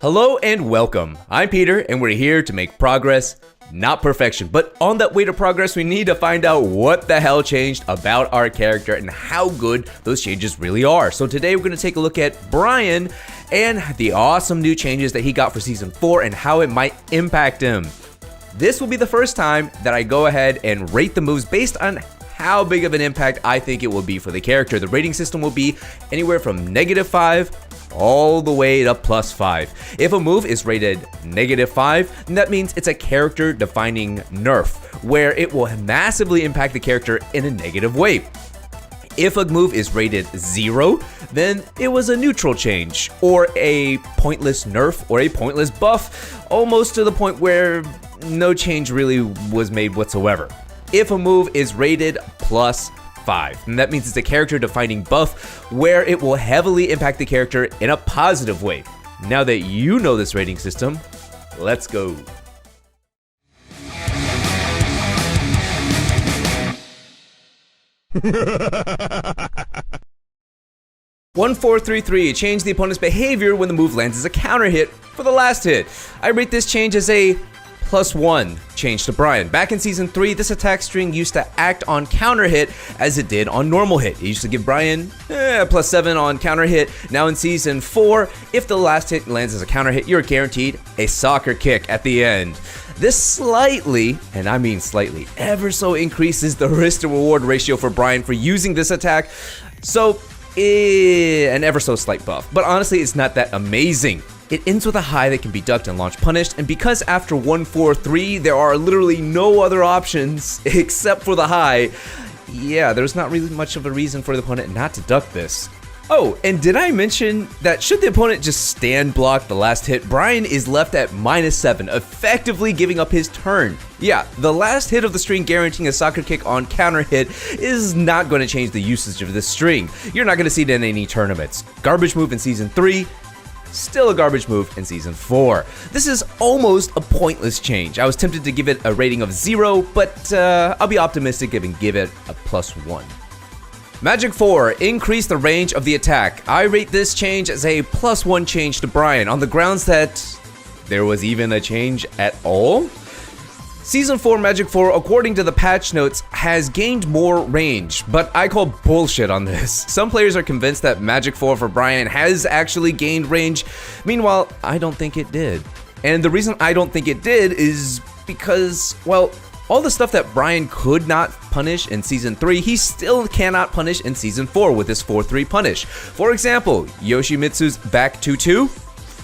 Hello and welcome. I'm Peter and we're here to make progress, not perfection. But on that way to progress, we need to find out what the hell changed about our character and how good those changes really are. So today we're going to take a look at Bryan and the awesome new changes that he got for Season 4 and how it might impact him. This will be the first time that I go ahead and rate the moves based on how big of an impact I think it will be for the character. The rating system will be anywhere from -5 all the way to +5. If a move is rated -5, then that means it's a character defining nerf, where it will massively impact the character in a negative way. If a move is rated 0, then it was a neutral change, or a pointless nerf, or a pointless buff, almost to the point where no change really was made whatsoever. If a move is rated +5, and that means it's a character defining buff where it will heavily impact the character in a positive way. Now that you know this rating system, let's go. m8qEUVUr6wM, change the opponent's behavior when the move lands as a counter hit for the last hit. I rate this change as a +1 change to Bryan. Back in Season 3, this attack string used to act on counter hit as it did on normal hit. It used to give Bryan +7 on counter hit. Now in Season 4, if the last hit lands as a counter hit, you're guaranteed a soccer kick at the end. This slightly, and I mean slightly, ever so increases the risk to reward ratio for Bryan for using this attack. So, an ever so slight buff. But honestly, it's not that amazing. It ends with a high that can be ducked and launch punished, and because after 1-4-3 there are literally no other options except for the high, yeah, there's not really much of a reason for the opponent not to duck this. Oh, and did I mention that should the opponent just stand block the last hit, Bryan is left at -7, effectively giving up his turn. Yeah, the last hit of the string guaranteeing a soccer kick on counter hit is not going to change the usage of this string. You're not going to see it in any tournaments. Garbage move in Season 3, still a garbage move in Season 4. This is almost a pointless change. I was tempted to give it a rating of 0, but I'll be optimistic and give it a +1. m8qEUVUr6wM, increase the range of the attack. I rate this change as a +1 change to Bryan on the grounds that there was even a change at all. Season 4 m8qEUVUr6wM, according to the patch notes, has gained more range, but I call bullshit on this. Some players are convinced that m8qEUVUr6wM for Bryan has actually gained range. Meanwhile, I don't think it did. And the reason I don't think it did is because, well, all the stuff that Bryan could not punish in Season 3, he still cannot punish in Season 4 with his 4-3 punish. For example, Yoshimitsu's back 2-2.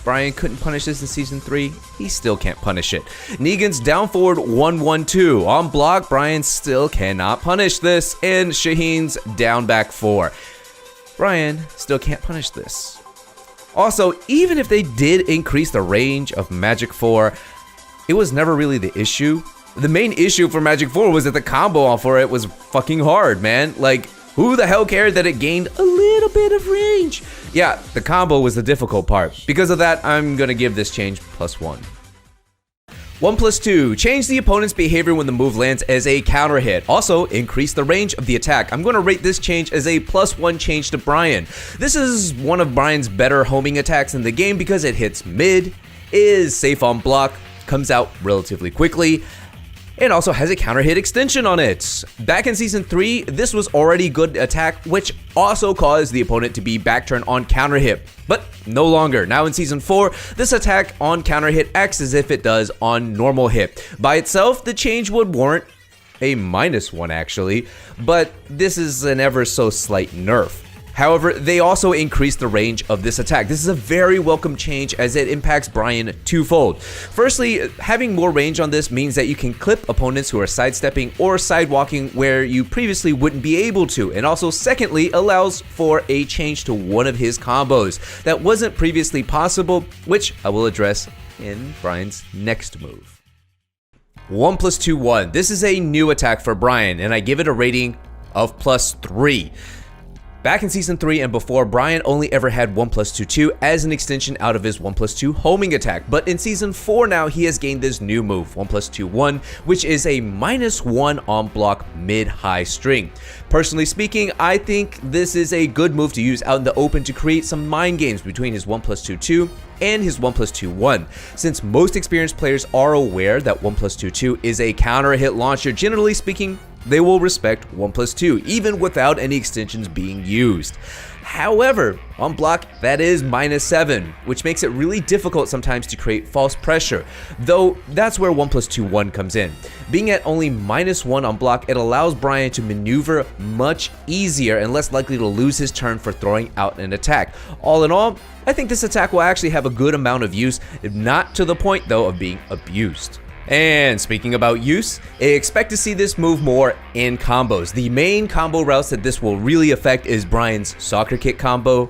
Bryan couldn't punish this in Season 3, he still can't punish it. Negan's down forward 1-1-2. On block, Bryan still cannot punish this. And Shaheen's down back 4. Bryan still can't punish this. Also, even if they did increase the range of m8qEUVUr6wM, it was never really the issue. The main issue for m8qEUVUr6wM was that the combo for it was fucking hard, man. Like, who the hell cared that it gained a little bit of range? Yeah, the combo was the difficult part. Because of that, I'm gonna give this change +1. 1+2, change the opponent's behavior when the move lands as a counter hit. Also, increase the range of the attack. I'm gonna rate this change as a +1 change to Bryan. This is one of Bryan's better homing attacks in the game because it hits mid, is safe on block, comes out relatively quickly, and also has a counter hit extension on it. Back in Season 3, this was already good attack, which also caused the opponent to be back turn on counter hit, but no longer. Now in Season 4, this attack on counter hit acts as if it does on normal hit. By itself, the change would warrant a -1 actually, but this is an ever so slight nerf. However, they also increased the range of this attack. This is a very welcome change as it impacts Bryan twofold. Firstly, having more range on this means that you can clip opponents who are sidestepping or sidewalking where you previously wouldn't be able to. And also, secondly, allows for a change to one of his combos that wasn't previously possible, which I will address in Bryan's next move. 1+2-1. This is a new attack for Bryan, and I give it a rating of +3. Back in Season 3 and before, Bryan only ever had 1+2/2 as an extension out of his 1+2 homing attack, but in Season 4 now he has gained this new move, 1+2/1, which is a -1 on block mid-high string. Personally speaking, I think this is a good move to use out in the open to create some mind games between his 1+2/2 and his 1+2/1. Since most experienced players are aware that 1+2/2 is a counter hit launcher, generally speaking, they will respect 1+2, even without any extensions being used. However, on block, that is -7, which makes it really difficult sometimes to create false pressure, though that's where 1+2/1 comes in. Being at only -1 on block, it allows Bryan to maneuver much easier and less likely to lose his turn for throwing out an attack. All in all, I think this attack will actually have a good amount of use, not to the point though of being abused. And speaking about use, expect to see this move more in combos. The main combo routes that this will really affect is Bryan's soccer kick combo,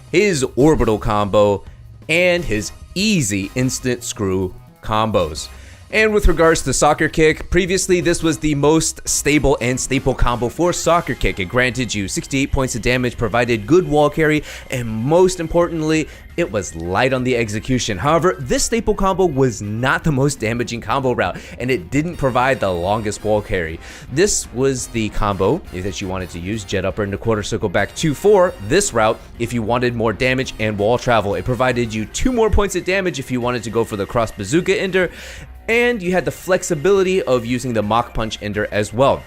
his orbital combo, and his easy instant screw combos. And with regards to soccer kick, previously this was the most stable and staple combo for soccer kick. It granted you 68 points of damage, provided good wall carry, and most importantly, it was light on the execution. However, this staple combo was not the most damaging combo route, and it didn't provide the longest wall carry. This was the combo that you wanted to use, jet upper into quarter circle back 2-4. This route, if you wanted more damage and wall travel, it provided you 2 more points of damage if you wanted to go for the cross bazooka ender, and you had the flexibility of using the mock punch ender as well.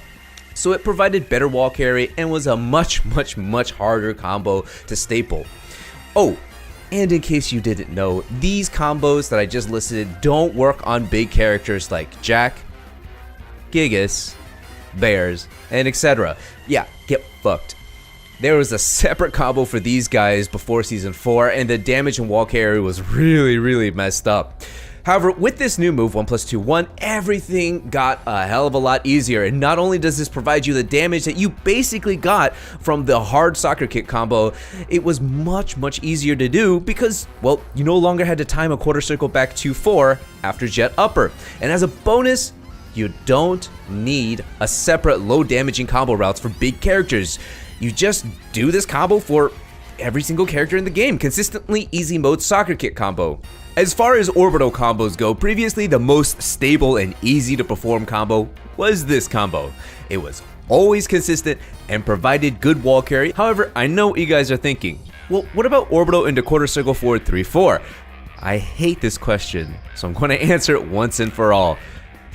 So it provided better wall carry and was a much harder combo to staple. Oh, and in case you didn't know, these combos that I just listed don't work on big characters like Jack, Gigas, Bears, and etc. Yeah, get fucked. There was a separate combo for these guys before Season 4, and the damage and wall carry was really messed up. However, with this new move, 1+2/1, everything got a hell of a lot easier, and not only does this provide you the damage that you basically got from the hard soccer kick combo, it was much easier to do because, well, you no longer had to time a quarter circle back 2-4 after jet upper. And as a bonus, you don't need a separate low damaging combo routes for big characters. You just do this combo for every single character in the game, consistently easy mode soccer kick combo. As far as orbital combos go, previously the most stable and easy to perform combo was this combo. It was always consistent and provided good wall carry. However, I know what you guys are thinking, well, what about orbital into quarter circle forward 3-4? I hate this question, so I'm going to answer it once and for all.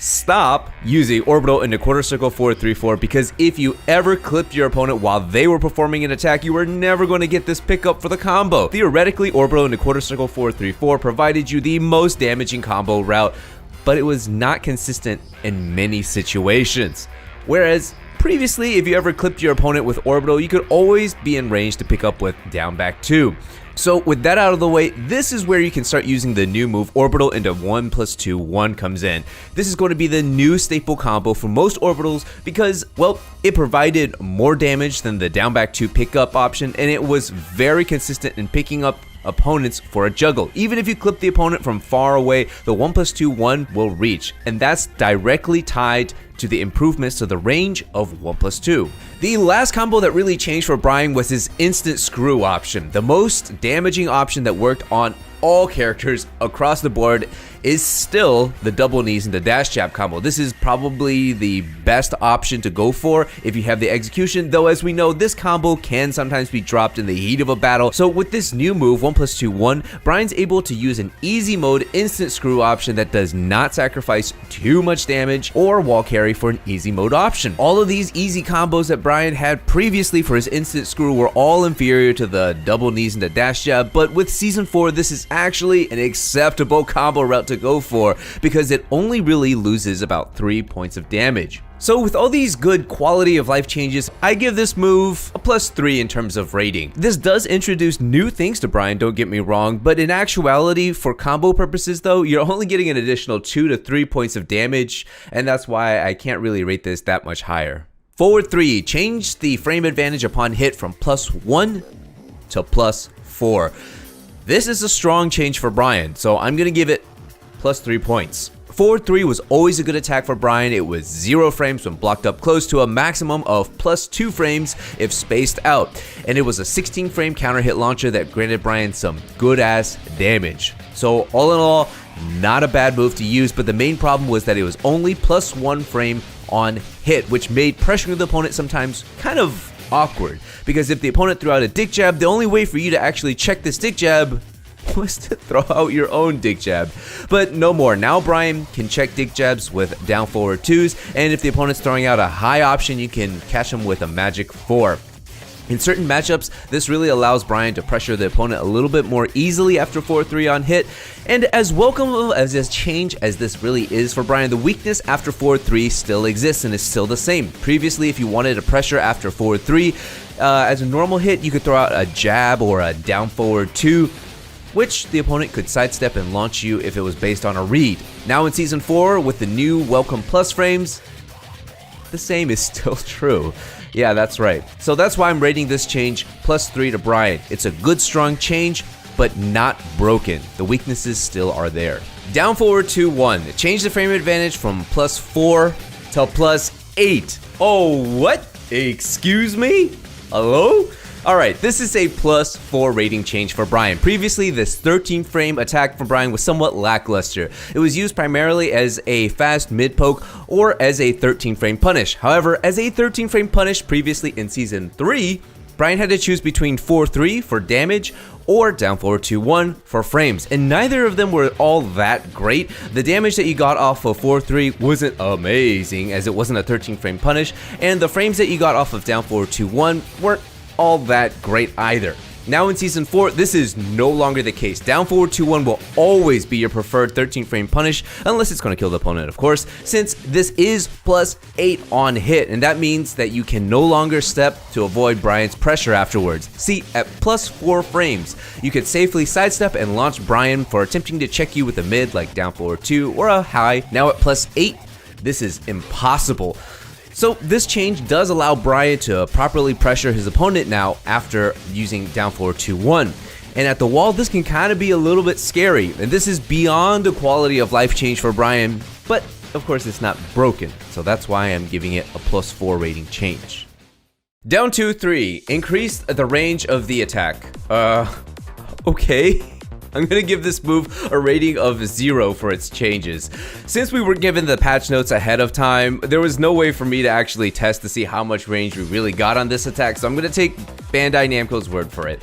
Stop using orbital into quarter circle forward 3-4, because if you ever clipped your opponent while they were performing an attack, you were never going to get this pickup for the combo. Theoretically, orbital into quarter circle forward 3-4 provided you the most damaging combo route, but it was not consistent in many situations. Whereas previously, if you ever clipped your opponent with orbital, you could always be in range to pick up with down back 2. So with that out of the way, this is where you can start using the new move orbital into 1+2/1 comes in. This is going to be the new staple combo for most orbitals because, well, it provided more damage than the down back 2 pickup option, and it was very consistent in picking up opponents for a juggle. Even if you clip the opponent from far away, the 1+2/1 will reach, and that's directly tied to the improvements to the range of 1+2. The last combo that really changed for Bryan was his instant screw option. The most damaging option that worked on all characters across the board is still the double knees and the dash jab combo. This is probably the best option to go for if you have the execution, though as we know, this combo can sometimes be dropped in the heat of a battle. So with this new move, 1+2/1, Bryan's able to use an easy mode instant screw option that does not sacrifice too much damage or wall carry for an easy mode option. All of these easy combos that Bryan had previously for his instant screw were all inferior to the double knees and the dash jab, but with Season 4, this is actually an acceptable combo route to go for because it only really loses about 3 points of damage. So with all these good quality of life changes, I give this move a +3 in terms of rating. This does introduce new things to Bryan, don't get me wrong, but in actuality, for combo purposes though, you're only getting an additional 2 to 3 points of damage, and that's why I can't really rate this that much higher. Forward 3, change the frame advantage upon hit from +1 to +4. This is a strong change for Bryan, so I'm gonna give it +3 points. 4-3 was always a good attack for Bryan. It was 0 frames when blocked up close to a maximum of +2 frames if spaced out. And it was a 16 frame counter hit launcher that granted Bryan some good ass damage. So all in all, not a bad move to use, but the main problem was that it was only +1 frame on hit, which made pressuring the opponent sometimes kind of awkward. Because if the opponent threw out a dick jab, the only way for you to actually check this dick jab was to throw out your own dick jab. But no more. Now Bryan can check dick jabs with down forward 2s, and if the opponent's throwing out a high option, you can catch him with a magic 4. In certain matchups, this really allows Bryan to pressure the opponent a little bit more easily after 4-3 on hit. And as welcome as this change as this really is for Bryan, the weakness after 4-3 still exists and is still the same. Previously, if you wanted a pressure after 4-3, as a normal hit, you could throw out a jab or a down forward 2, which the opponent could sidestep and launch you if it was based on a read. Now in Season 4, with the new Welcome Plus frames, the same is still true. Yeah, that's right. So that's why I'm rating this change +3 to Bryan. It's a good, strong change, but not broken. The weaknesses still are there. Down forward 2-1. Change the frame advantage from +4 to +8. Oh, what? Excuse me? Hello? Alright, this is a +4 rating change for Bryan. Previously, this 13 frame attack from Bryan was somewhat lackluster. It was used primarily as a fast mid poke or as a 13 frame punish. However, as a 13 frame punish previously in Season 3, Bryan had to choose between 4-3 for damage or down forward 2-1 for frames, and neither of them were all that great. The damage that you got off of 4-3 wasn't amazing, as it wasn't a 13 frame punish, and the frames that you got off of down forward 2-1 weren't all that great either. Now in Season 4, this is no longer the case. Down forward 2-1 will always be your preferred 13 frame punish, unless it's going to kill the opponent, of course, since this is +8 on hit, and that means that you can no longer step to avoid Bryan's pressure afterwards. See, at +4 frames, you could safely sidestep and launch Bryan for attempting to check you with a mid like down forward 2 or a high. Now at +8, this is impossible. So this change does allow Bryan to properly pressure his opponent now after using down forward 2-1. And at the wall, this can kind of be a little bit scary. And this is beyond the quality of life change for Bryan, but of course it's not broken. So that's why I'm giving it a +4 rating change. Down 2-3, increase the range of the attack. Okay. I'm gonna give this move a rating of 0 for its changes. Since we were given the patch notes ahead of time, there was no way for me to actually test to see how much range we really got on this attack, so I'm gonna take Bandai Namco's word for it.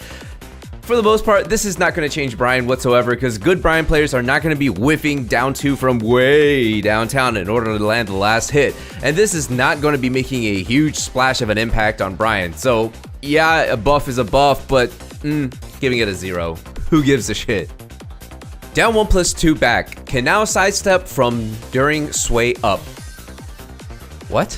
For the most part, this is not going to change Bryan whatsoever, because good Bryan players are not going to be whiffing down 2 from way downtown in order to land the last hit, and this is not going to be making a huge splash of an impact on Bryan. So yeah, a buff is a buff, but giving it a 0. Who gives a shit? Down 1+2 back can now sidestep from during sway up. What?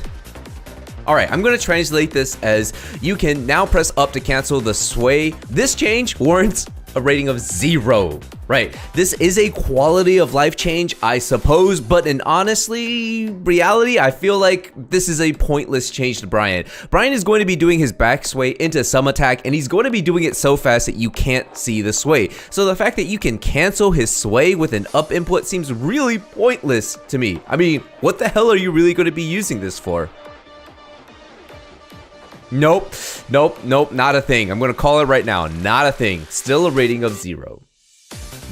Alright, I'm going to translate this as you can now press up to cancel the sway. This change warrants a rating of 0. Right, this is a quality of life change, I suppose, but in honestly, reality, I feel like this is a pointless change to Bryan. Bryan is going to be doing his back sway into some attack, and he's going to be doing it so fast that you can't see the sway. So the fact that you can cancel his sway with an up input seems really pointless to me. I mean, what the hell are you really going to be using this for? Nope, not a thing. I'm going to call it right now, not a thing. Still a rating of 0.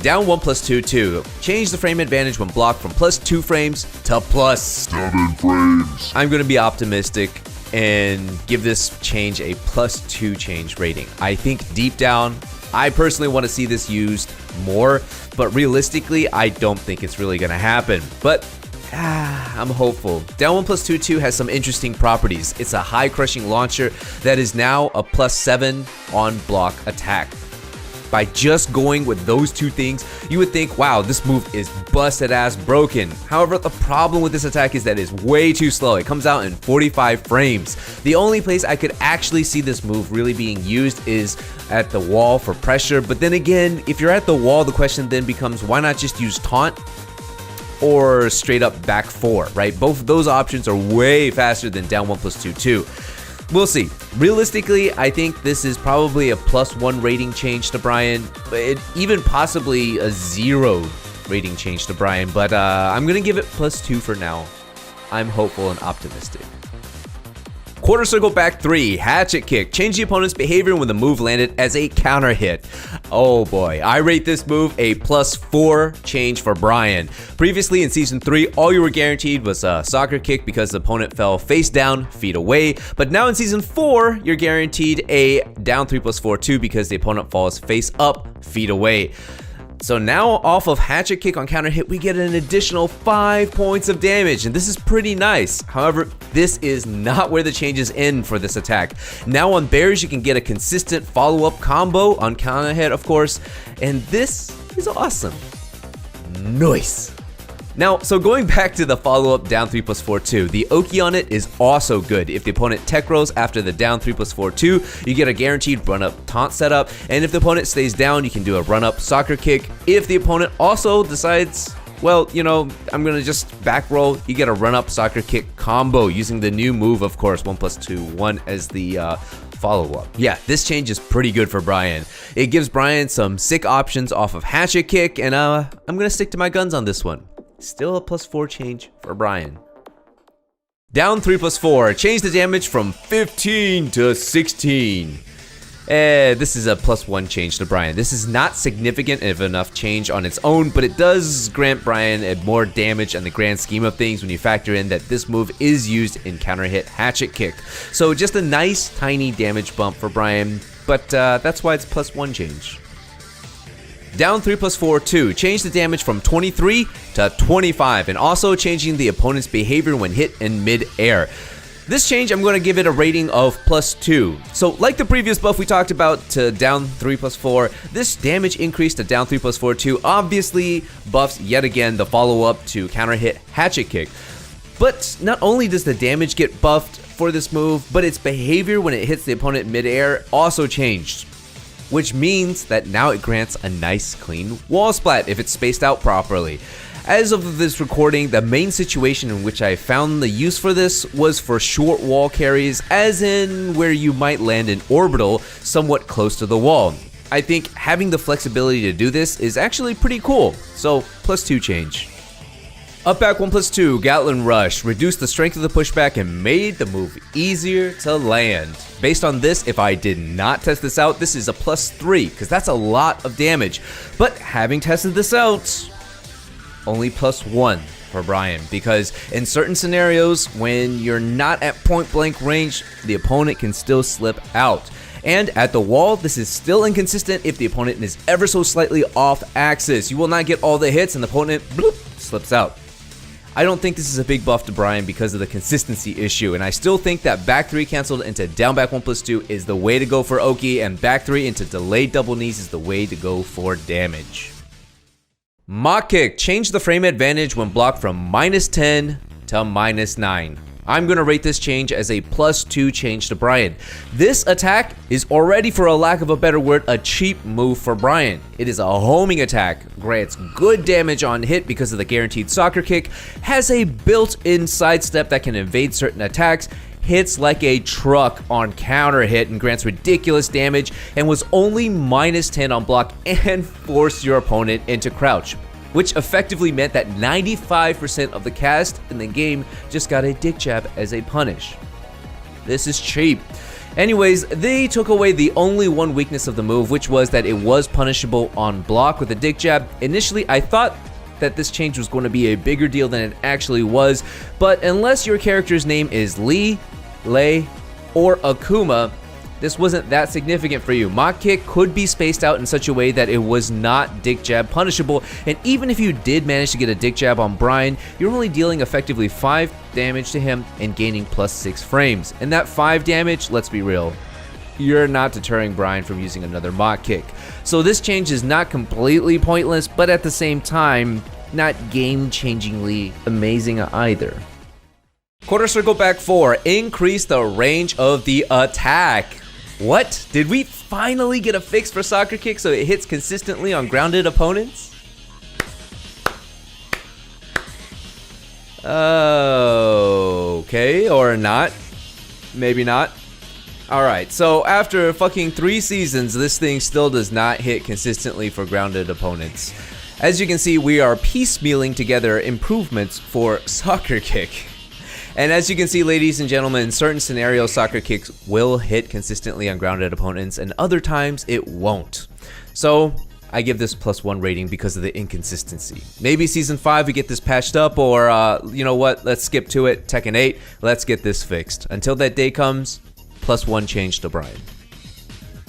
Down 1+2-2. Change the frame advantage when blocked from +2 frames to +7 frames. I'm going to be optimistic and give this change a +2 change rating. I think deep down, I personally want to see this used more, but realistically, I don't think it's really going to happen. But I'm hopeful. Down 1+2-2 has some interesting properties. It's a high crushing launcher that is now a +7 on block attack. By just going with those two things, you would think, wow, this move is busted ass broken. However, the problem with this attack is that it's way too slow. It comes out in 45 frames. The only place I could actually see this move really being used is at the wall for pressure. But then again, if you're at the wall, the question then becomes, why not just use taunt or straight up back 4, right? Both of those options are way faster than down 1+2-2. We'll see. Realistically, I think this is probably a +1 rating change to Bryan, but even possibly a 0 rating change to Bryan, but I'm gonna give it +2 for now. I'm hopeful and optimistic. Quarter circle back 3, hatchet kick. Change the opponent's behavior when the move landed as a counter hit. Oh boy, I rate this move a +4 change for Bryan. Previously in Season 3, all you were guaranteed was a soccer kick because the opponent fell face down, feet away. But now in Season 4, you're guaranteed a down 3+4 2 because the opponent falls face up, feet away. So now off of hatchet kick on counter hit, we get an additional 5 points of damage, and this is pretty nice. However, this is not where the changes end for this attack. Now on bears, you can get a consistent follow-up combo on counter hit, of course, and this is awesome. Nice. Now, so going back to the follow-up down 3+4 2, the Oki on it is also good. If the opponent tech rolls after the down 3+4 2, you get a guaranteed run-up taunt setup, and if the opponent stays down, you can do a run-up soccer kick. If the opponent also decides, well, you know, I'm gonna just back roll, you get a run-up soccer kick combo using the new move, of course, 1+2 1 as the follow-up. Yeah, this change is pretty good for Bryan. It gives Bryan some sick options off of hatchet kick, and I'm gonna stick to my guns on this one. Still a +4 change for Bryan. Down 3+4, change the damage from 15 to 16. This is a +1 change to Bryan. This is not significant of enough change on its own, but it does grant Bryan more damage in the grand scheme of things when you factor in that this move is used in counter hit hatchet kick. So just a nice tiny damage bump for Bryan, but that's why it's +1 change. Down 3+4 2, change the damage from 23 to 25, and also changing the opponent's behavior when hit in mid-air. This change, I'm going to give it a rating of +2. So like the previous buff we talked about to down 3+4, this damage increase to down 3+4 2 obviously buffs yet again the follow-up to counter hit hatchet kick. But not only does the damage get buffed for this move, but its behavior when it hits the opponent mid-air also changed, which means that now it grants a nice clean wall splat if it's spaced out properly. As of this recording, the main situation in which I found the use for this was for short wall carries, as in where you might land an orbital somewhat close to the wall. I think having the flexibility to do this is actually pretty cool, so +2 change. Up back 1+2, Gatling Rush, reduced the strength of the pushback and made the move easier to land. Based on this, if I did not test this out, this is a +3, because that's a lot of damage. But having tested this out, only +1 for Bryan, because in certain scenarios, when you're not at point blank range, the opponent can still slip out. And at the wall, this is still inconsistent if the opponent is ever so slightly off axis. You will not get all the hits and the opponent bloop, slips out. I don't think this is a big buff to Bryan because of the consistency issue, and I still think that back 3 canceled into down back 1+2 is the way to go for Oki, and back 3 into delayed double knees is the way to go for damage. Mock kick, change the frame advantage when blocked from -10 to -9. I'm going to rate this change as a +2 change to Bryan. This attack is already, for a lack of a better word, a cheap move for Bryan. It is a homing attack, grants good damage on hit because of the guaranteed soccer kick, has a built-in sidestep that can evade certain attacks, hits like a truck on counter hit and grants ridiculous damage, and was only -10 on block and forced your opponent into crouch, which effectively meant that 95% of the cast in the game just got a dick jab as a punish. This is cheap. Anyways, they took away the only one weakness of the move, which was that it was punishable on block with a dick jab. Initially, I thought that this change was going to be a bigger deal than it actually was, but unless your character's name is Lee, Lei, or Akuma, this wasn't that significant for you. Mock kick could be spaced out in such a way that it was not dick jab punishable, and even if you did manage to get a dick jab on Bryan, you're only dealing effectively 5 damage to him and gaining +6 frames. And that 5 damage, let's be real, you're not deterring Bryan from using another mock kick. So this change is not completely pointless, but at the same time, not game-changingly amazing either. Quarter circle back 4, increase the range of the attack. What? Did we finally get a fix for soccer kick so it hits consistently on grounded opponents? Okay, or not. Maybe not. Alright, so after fucking 3 seasons, this thing still does not hit consistently for grounded opponents. As you can see, we are piecemealing together improvements for Soccer Kick. And as you can see, ladies and gentlemen, in certain scenarios, Soccer Kicks will hit consistently on grounded opponents, and other times it won't. So I give this +1 rating because of the inconsistency. Maybe Season 5 we get this patched up, or you know what, let's skip to it, Tekken 8, let's get this fixed. Until that day comes, +1 change to Bryan.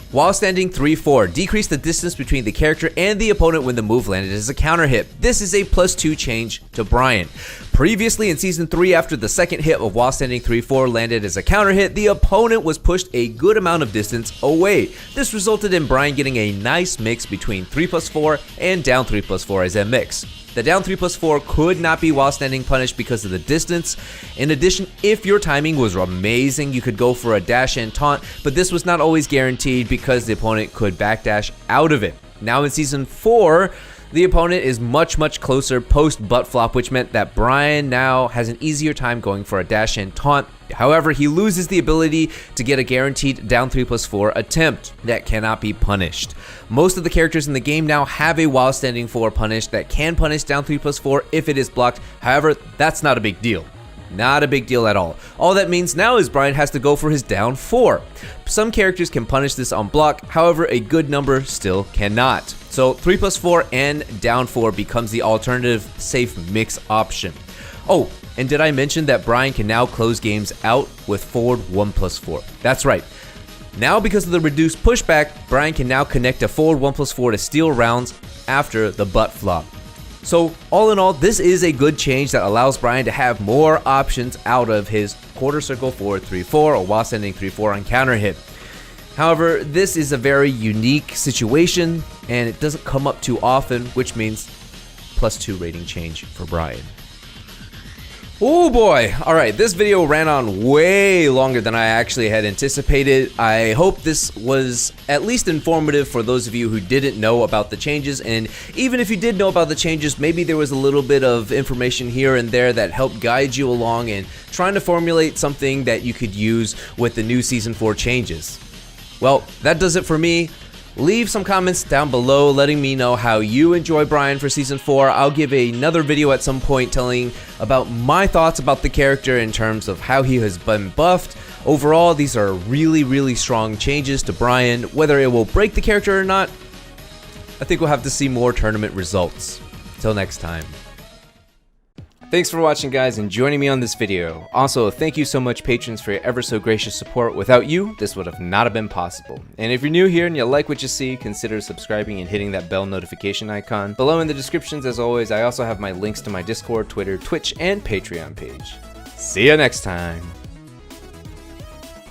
While standing 3-4, decrease the distance between the character and the opponent when the move landed as a counter hit. This is a +2 change to Bryan. Previously in Season 3, after the second hit of while standing 3-4 landed as a counter hit, the opponent was pushed a good amount of distance away. This resulted in Bryan getting a nice mix between 3+4 and down 3+4 as a mix. The down 3+4 could not be while standing punished because of the distance. In addition, if your timing was amazing, you could go for a dash and taunt, but this was not always guaranteed because the opponent could backdash out of it. Now in Season 4, the opponent is much closer post butt flop, which meant that Bryan now has an easier time going for a dash and taunt. However, he loses the ability to get a guaranteed down 3+4 attempt that cannot be punished. Most of the characters in the game now have a while standing 4 punish that can punish down 3+4 if it is blocked. However, that's not a big deal. Not a big deal at all. All that means now is Bryan has to go for his down 4. Some characters can punish this on block, however, a good number still cannot. So 3+4 and down 4 becomes the alternative safe mix option. Oh, and did I mention that Bryan can now close games out with forward 1+4? That's right. Now because of the reduced pushback, Bryan can now connect a forward 1+4 to steal rounds after the butt flop. So all in all, this is a good change that allows Bryan to have more options out of his quarter circle forward 3-4 or while standing 3-4 on counter hit. However, this is a very unique situation and it doesn't come up too often, which means +2 rating change for Bryan. Oh boy, alright, this video ran on way longer than I actually had anticipated. I hope this was at least informative for those of you who didn't know about the changes, and even if you did know about the changes, maybe there was a little bit of information here and there that helped guide you along in trying to formulate something that you could use with the new Season 4 changes. Well, that does it for me. Leave some comments down below letting me know how you enjoy Bryan for Season 4. I'll give another video at some point telling about my thoughts about the character in terms of how he has been buffed. Overall, these are really strong changes to Bryan. Whether it will break the character or not, I think we'll have to see more tournament results. Till next time. Thanks for watching, guys, and joining me on this video. Also, thank you so much, patrons, for your ever so gracious support. Without you, this would have not been possible. And if you're new here and you like what you see, consider subscribing and hitting that bell notification icon. Below in the descriptions, as always, I also have my links to my Discord, Twitter, Twitch, and Patreon page. See ya next time.